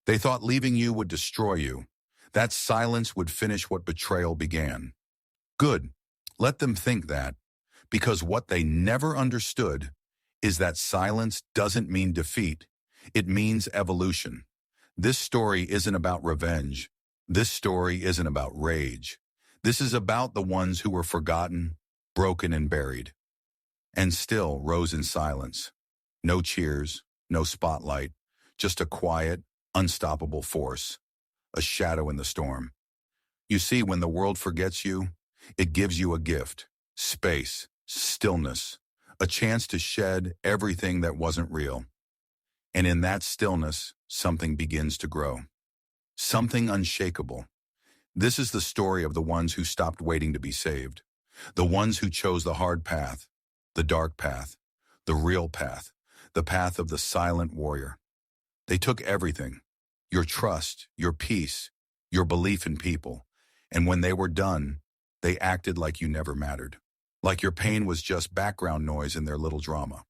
They thought leaving you would destroy you. That silence would finish what betrayal began. Good. Let them think that. Because what they never understood is that silence doesn't mean defeat. It means evolution. This story isn't about revenge. This story isn't about rage. This is about the ones who were forgotten, broken, and buried, and still rose in silence. No cheers, no spotlight, just a quiet, unstoppable force, a shadow in the storm. You see, when the world forgets you, it gives you a gift: space, stillness, a chance to shed everything that wasn't real. And in that stillness, something begins to grow. Something unshakable. This is the story of the ones who stopped waiting to be saved. The ones who chose the hard path, the dark path, the real path, the path of the silent warrior. They took everything: your trust, your peace, your belief in people. And when they were done, they acted like you never mattered. Like your pain was just background noise in their little drama.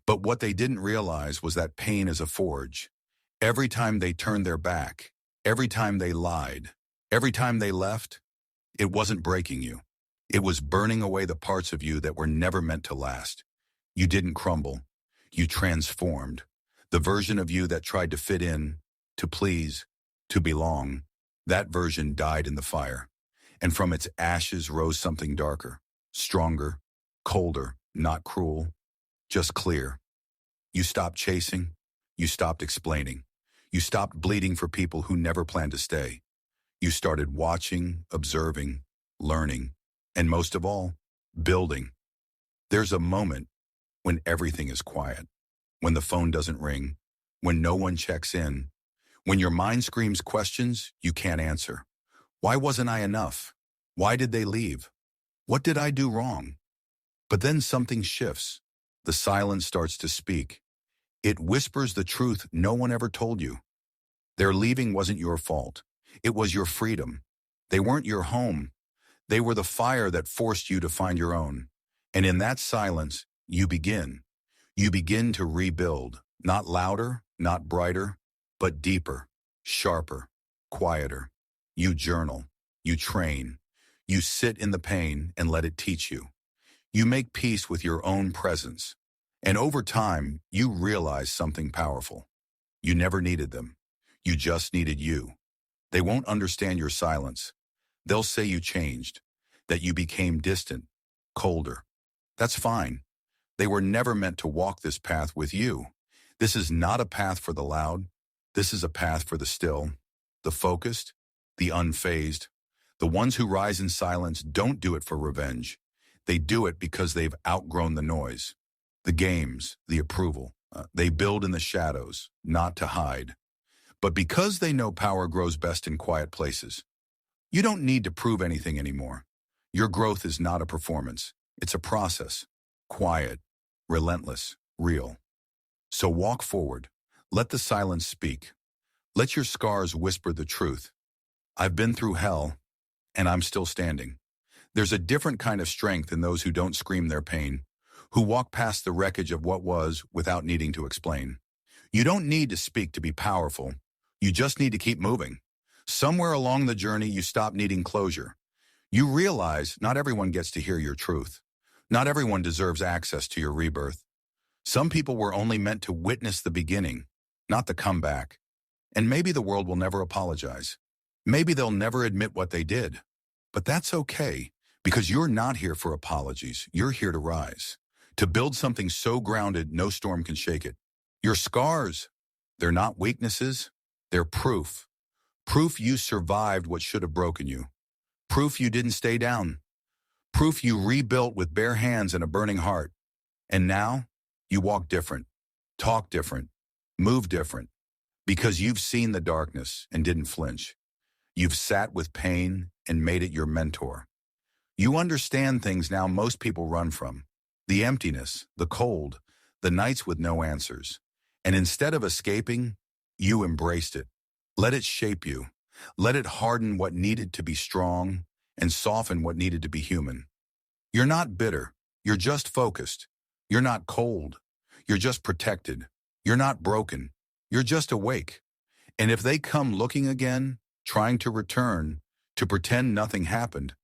But what they didn't realize was that pain is a forge. Every time they turned their back, every time they lied, every time they left, it wasn't breaking you. It was burning away the parts of you that were never meant to last. You didn't crumble. You transformed. The version of you that tried to fit in, to please, to belong, that version died in the fire. And from its ashes rose something darker, stronger, colder, not cruel, just clear. You stopped chasing. You stopped explaining. You stopped bleeding for people who never planned to stay. You started watching, observing, learning, and most of all, building. There's a moment when everything is quiet, when the phone doesn't ring, when no one checks in, when your mind screams questions you can't answer. Why wasn't I enough? Why did they leave? What did I do wrong? But then something shifts. The silence starts to speak. It whispers the truth no one ever told you. Their leaving wasn't your fault. It was your freedom. They weren't your home. They were the fire that forced you to find your own. And in that silence, you begin. You begin to rebuild, not louder, not brighter, but deeper, sharper, quieter. You journal. You train. You sit in the pain and let it teach you. You make peace with your own presence. And over time, you realize something powerful. You never needed them. You just needed you. They won't understand your silence. They'll say you changed, that you became distant, colder. That's fine. They were never meant to walk this path with you. This is not a path for the loud. This is a path for the still, the focused, the unfazed. The ones who rise in silence don't do it for revenge. They do it because they've outgrown the noise, the games, the approval. They build in the shadows, not to hide. But because they know power grows best in quiet places, you don't need to prove anything anymore. Your growth is not a performance. It's a process. Quiet, relentless, real. So walk forward. Let the silence speak. Let your scars whisper the truth. I've been through hell, and I'm still standing. There's a different kind of strength in those who don't scream their pain, who walk past the wreckage of what was without needing to explain. You don't need to speak to be powerful. You just need to keep moving. Somewhere along the journey, you stop needing closure. You realize not everyone gets to hear your truth. Not everyone deserves access to your rebirth. Some people were only meant to witness the beginning, not the comeback. And maybe the world will never apologize. Maybe they'll never admit what they did. But that's okay, because you're not here for apologies. You're here to rise, to build something so grounded no storm can shake it. Your scars, they're not weaknesses. They're proof. Proof you survived what should have broken you. Proof you didn't stay down. Proof you rebuilt with bare hands and a burning heart. And now, you walk different, talk different, move different, because you've seen the darkness and didn't flinch. You've sat with pain and made it your mentor. You understand things now most people run from. The emptiness, the cold, the nights with no answers. And instead of escaping, you embraced it. Let it shape you. Let it harden what needed to be strong and soften what needed to be human. You're not bitter. You're just focused. You're not cold. You're just protected. You're not broken. You're just awake. And if they come looking again, trying to return, to pretend nothing happened,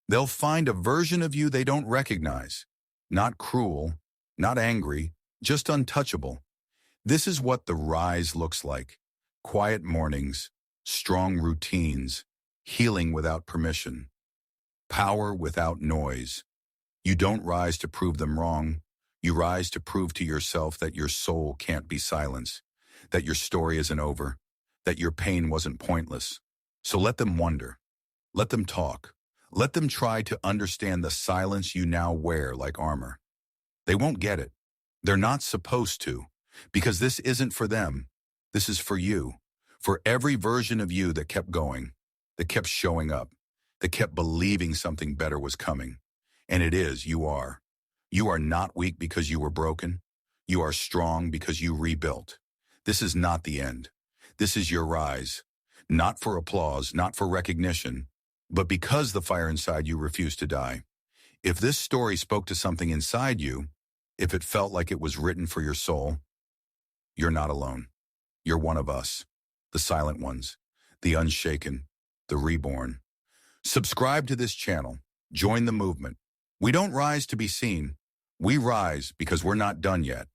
they'll find a version of you they don't recognize. Not cruel, not angry, just untouchable. This is what the rise looks like. Quiet mornings, strong routines, healing without permission, power without noise. You don't rise to prove them wrong. You rise to prove to yourself that your soul can't be silenced, that your story isn't over, that your pain wasn't pointless. So let them wonder. Let them talk. Let them try to understand the silence you now wear like armor. They won't get it. They're not supposed to, because this isn't for them. This is for you, for every version of you that kept going, that kept showing up, that kept believing something better was coming. And it is, you are. You are not weak because you were broken. You are strong because you rebuilt. This is not the end. This is your rise. Not for applause, not for recognition, but because the fire inside you refused to die. If this story spoke to something inside you, if it felt like it was written for your soul, you're not alone. You're one of us, the silent ones, the unshaken, the reborn. Subscribe to this channel. Join the movement. We don't rise to be seen. We rise because we're not done yet.